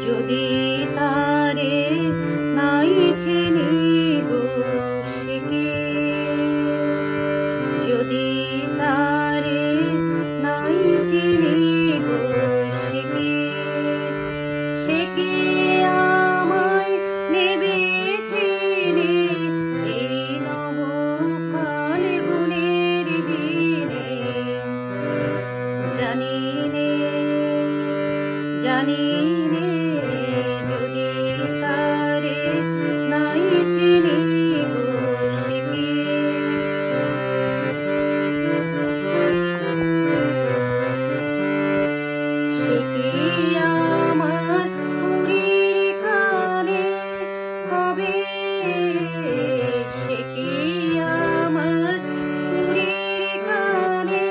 যদি তারে নাই চিনি গো সে কি, যদি তারে নাই চিনি গো সে কি আমায় নেবে চিনি এই নব ফাল্গুনের দিনে। জানি নে জানি নে যদি তারে নাই চিনি গো সে কি। সে কি আমার পুরীর কানে কবে, সে কি আমার পুরীর কানে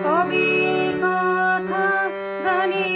কবে কথা গানে